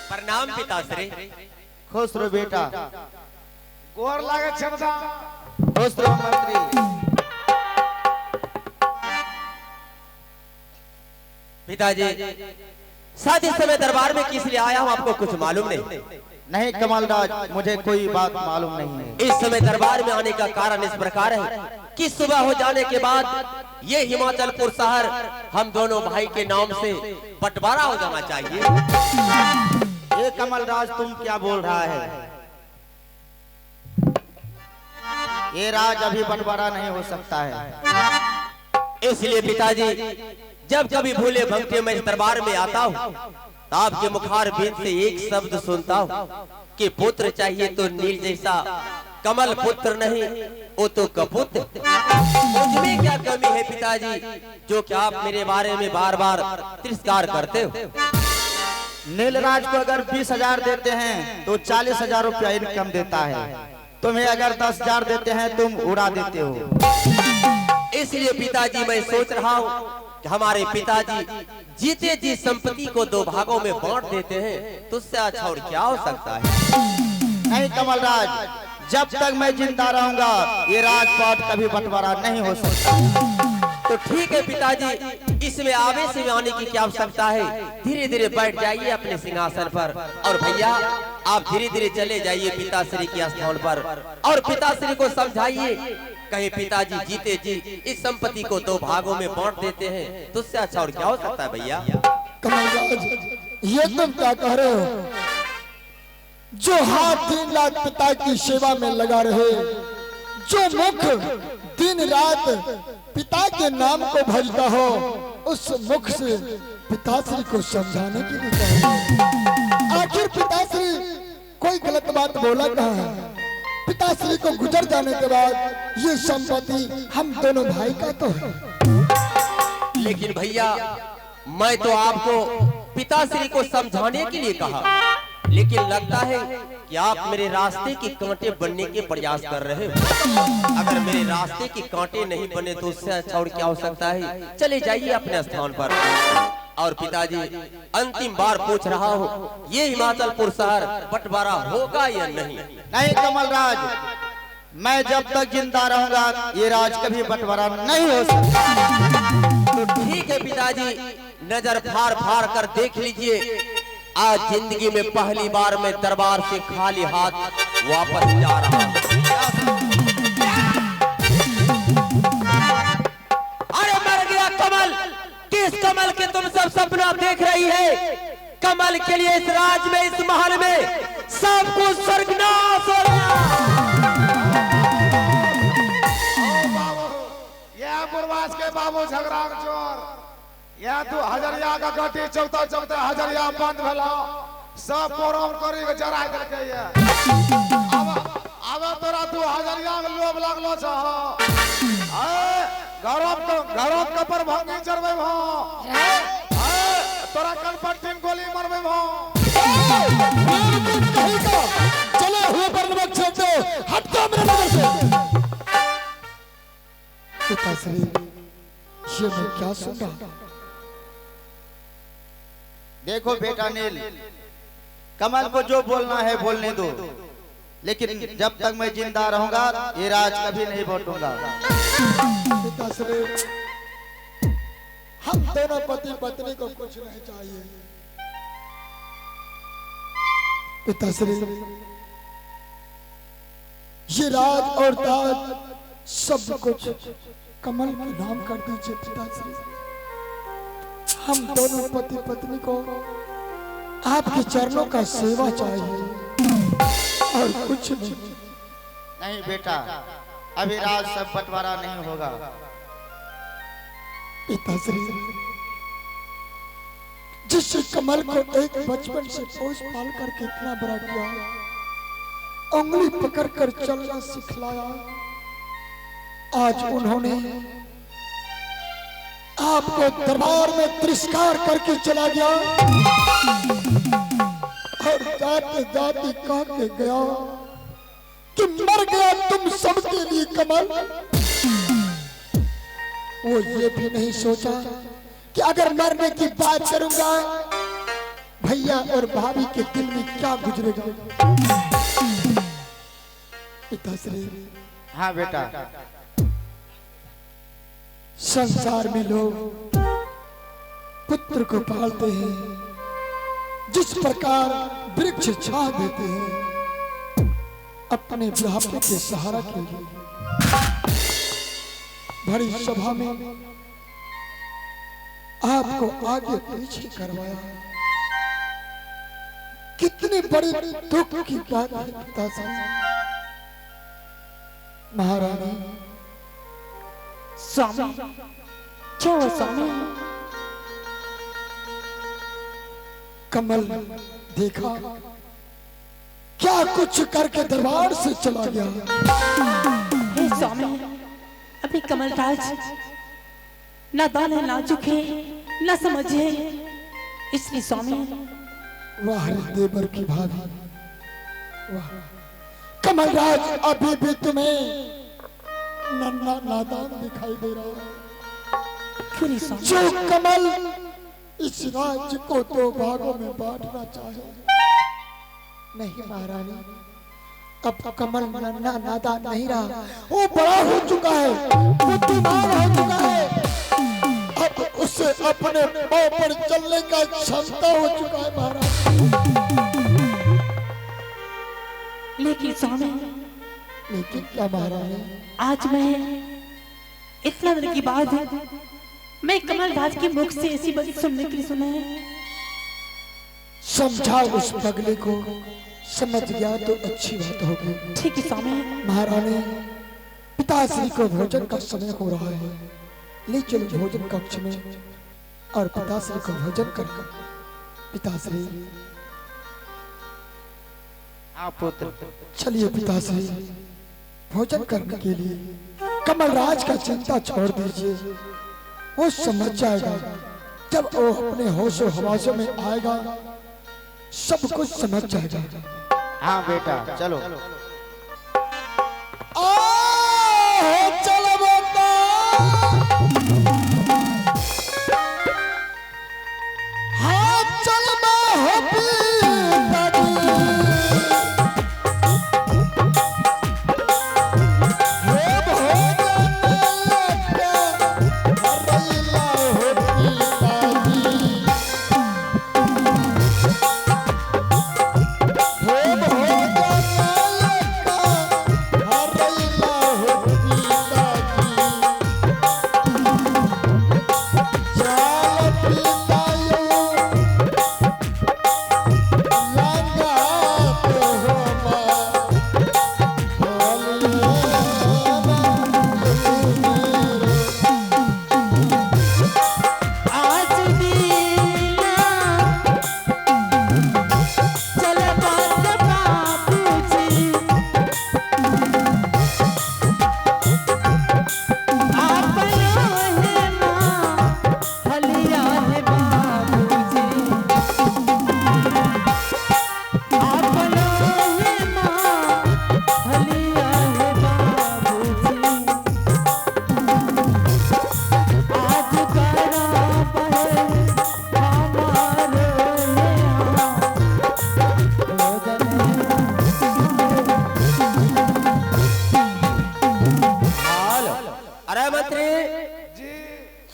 प्रणाम पिताश्री। खुश रहो बेटा। गोर लागे छमदा। खुश रहो मंत्री। पिताजी, शायद इस समय दरबार में किस लिए आया हूँ आपको कुछ मालूम नहीं? नहीं कमलराज, मुझे कोई बात मालूम नहीं है। इस समय दरबार में आने का कारण इस प्रकार है कि सुबह हो जाने के बाद ये हिमाचलपुर शहर हम दोनों भाई के नाम से बंटवारा हो जाना चाहिए। ये कमलराज तुम क्या बोल रहा है? ये राज अभी बंटवारा नहीं हो सकता है। इसलिए पिताजी, जब कभी भूले भंगटे मैं इस दरबार में आता हूँ तो आपके मुखार बीन से एक शब्द सुनता हूँ कि पुत्र चाहिए तो नील जैसा, कमल पुत्र नहीं वो तो कपुत्र। मुझमें क्या कमी है पिताजी जो कि आप मेरे बारे में बार बार तिरस्कार करते हो? नीलराज को अगर 20,000 देते हैं तो 40,000 रुपया इनकम देता है। तुम्हें अगर 10,000 देते हैं तुम उड़ा देते हो। इसलिए पिताजी मैं सोच रहा हूँ कि हमारे पिताजी जीते जी संपत्ति को 2 भागों में बांट देते हैं तो उससे अच्छा और क्या हो सकता है? नहीं कमलराज, जब तक मैं जिंदा रहूंगा ये राजपाट कभी बंटवारा नहीं हो सकता। तो ठीक है पिताजी, इसमें आवेश में आने की क्या आवश्यकता है? धीरे धीरे बैठ जाइए अपने सिंहासन पर और भैया आप धीरे धीरे चले जाइए पिताश्री के स्थान पर और पिताश्री को समझाइए कहीं पिताजी जीते जी इस संपत्ति को 2 भागों में बांट देते हैं तो उससे अच्छा और क्या हो सकता है भैया? कमलराज, ये तुम क्या कह रहे हो? जो हाथ दिन रात पिता की सेवा में लगा रहे, जो मुख दिन रात पिता के नाम को भजता हो, उस मुख से पिताश्री को समझाने के लिए कहा। आखिर पिताश्री कोई गलत बात बोला कहाँ है? पिताश्री को गुजर जाने के बाद ये संपत्ति हम दोनों भाई का तो है। लेकिन भैया मैं तो आपको पिताश्री को समझाने के लिए कहा, लेकिन लगता है कि आप मेरे रास्ते के कांटे बनने के प्रयास कर रहे हो। अगर मेरे रास्ते के कांटे नहीं बने तो उससे अच्छा और क्या हो सकता है? चले जाइए अपने स्थान पर। और पिताजी अंतिम बार पूछ रहा हूँ, ये हिमाचलपुर शहर बंटवारा होगा या नहीं? नहीं कमलराज, मैं जब तक जिंदा रहूंगा ये राज कभी बंटवारा नहीं हो सकता। तो ठीक है पिताजी, नजर फाड़ फाड़ कर देख लीजिए, आज जिंदगी में पहली बार मैं दरबार से खाली हाथ वापस जा रहा हूँ। अरे मर गया कमल, किस कमल के तुम सब सपना देख रही है? कमल के लिए इस राज में, इस महल में सब कुछ स्वर्गनाश हो गया। यह पूर्वास के बाबू झगड़ा चोर, यह तू हजरिया का गटी चौथा चौथा हजरिया बंद भला सब पोरम करी के जरा देलके ये। अब तोरा तू हजरिया में लोभ लागलो छ। गरम कपर भंगी चरबे भ। तोरा कल पर 3 गोली मरबे भ। चले हुए पर नमक छोड़ दो, हट जाओ मेरे नजर से। पिताश्री, ये मैं क्या सुन रहा? देखो बेटा नील, कमल को जो बोलना है बोलने दो, लेकिन जब तक मैं जिंदा रहूंगा ये राज कभी नहीं बांटूंगा। पिताश्री, हम दोनों पति पत्नी को कुछ नहीं चाहिए। पिताश्री, ये राज और ताज सब कुछ कमल के नाम कर दीजिए। पिताश्री, हम दोनों पति पत्नी को आपके चरणों का सेवा चाहिए और कुछ नहीं। नहीं बेटा, अभी राज सब बंटवारा नहीं होगा। पिताश्री, जिस कमल को एक बचपन से पोस पाल करके इतना बड़ा किया, उंगली पकड़कर चलना सिखलाया, आज उन्होंने आपको दरबार में तिरस्कार करके चला गया और जाते जाते कह के गया कि मर गया तुम सबके लिए कमल। वो ये भी नहीं सोचा कि अगर मरने की बात करूंगा भैया और भाभी के दिल में क्या गुजरेगा। पिताश्री, हाँ बेटा, संसार में लोग पुत्र को पालते हैं, जिस प्रकार वृक्ष छा देते हैं अपने बुढ़ापे के सहारा के लिए। बड़ी सभा में आपको आगे पीछे करवाया, कितनी बड़ी दुख की बात है पिताश्री। महारानी, स्वामी, क्यों स्वामी? कमल देखा क्या कुछ करके दरबार से चला गया। हे स्वामी, अभी कमलराज नादान है, नाजुक है, न समझे, इसलिए स्वामी। वाह देवर की भाभी, वाह। कमलराज अभी भी तुम्हें नन्हा नादान दिखाई दे रहा है। क्यों नहीं स्वामी? जो कमल इस राज्य को 2 भागों में बांटना चाहे। नहीं महारानी, अब कमल नन्हा नादान नहीं रहा, वो बड़ा हो चुका है, बुद्धिमान हो चुका है। अब उसे अपने पांव पर चलने का क्षमता हो चुका है महाराज। लेकिन स्वामी, लेकिन क्या महारानी? आज मैं इतना दिन की बात है, मैं कमलराज के मुख से ऐसी बात सुनने के लिए सुना है। समझाओ उस पगले को, समझ गया तो अच्छी बात होगी। ठीक है स्वामी। महारानी, पिताश्री को भोजन का समय हो रहा है, ले चलो भोजन कक्ष में और पिताश्री को भोजन कर। पिताश्री, हाँ पुत्र, चलिए पिताश्री, भोजन करने के लिए। कमलराज का चिंता छोड़ दीजिए, वो समझ जाएगा। जब वो अपने होशो हवासों में आएगा सब कुछ समझ जाएगा। हाँ बेटा, चलो। चलो बेटा, हाँ चल मैं होती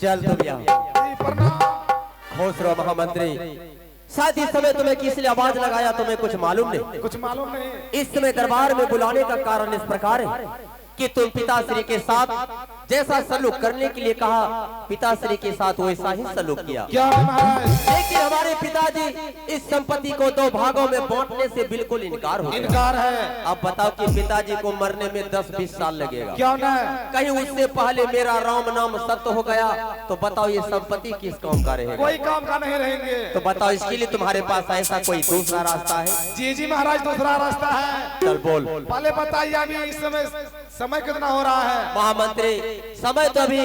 चल तुम यहाँ। खुश रहो महामंत्री। शायद इस समय तुम्हें किस लिए आवाज लगाया तुम्हें कुछ मालूम नहीं? कुछ मालूम नहीं। इस समय दरबार में बुलाने का कारण इस प्रकार है कि तुम पिताश्री के साथ जैसा सलूक करने के लिए कहा, पिताश्री के साथ वैसा ही सलूक किया। क्या महाराज? लेकिन हमारे पिताजी इस संपत्ति को 2 भागों में बांटने से बिल्कुल इनकार हो गया। इनकार है। अब बताओ कि पिताजी को मरने में 10-20 साल लगेगा। क्यों ना? कहीं उससे पहले मेरा राम नाम सत्य हो गया तो बताओ ये संपत्ति किस काम का रहेगा? कोई काम का नहीं रहेंगे। तो बताओ इसके लिए तुम्हारे पास ऐसा कोई दूसरा रास्ता है? जी जी महाराज, दूसरा रास्ता है। चल बोल। पहले बताइए अभी इस समय कितना हो रहा है? महामंत्री, समय तो अभी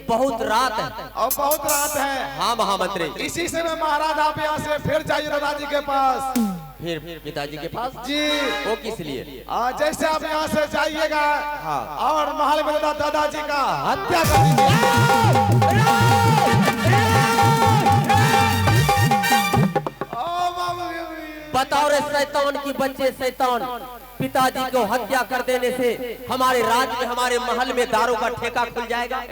बहुत रात है। और बहुत रात है। हाँ महामंत्री। इसी समय महाराज आप यहाँ से फिर जाइए दादाजी के पास। फिर पिताजी के पास? जी। वो किस लिए? जैसे आप यहाँ से जाइएगा हाँ। और महल में दादाजी का हत्या कर दीजिए। बताओ रे शैतान की बच्चे शैतान, पिताजी को हत्या कर देने से हमारे राज्य में हमारे महल में दारू का ठेका खुल जाएगा?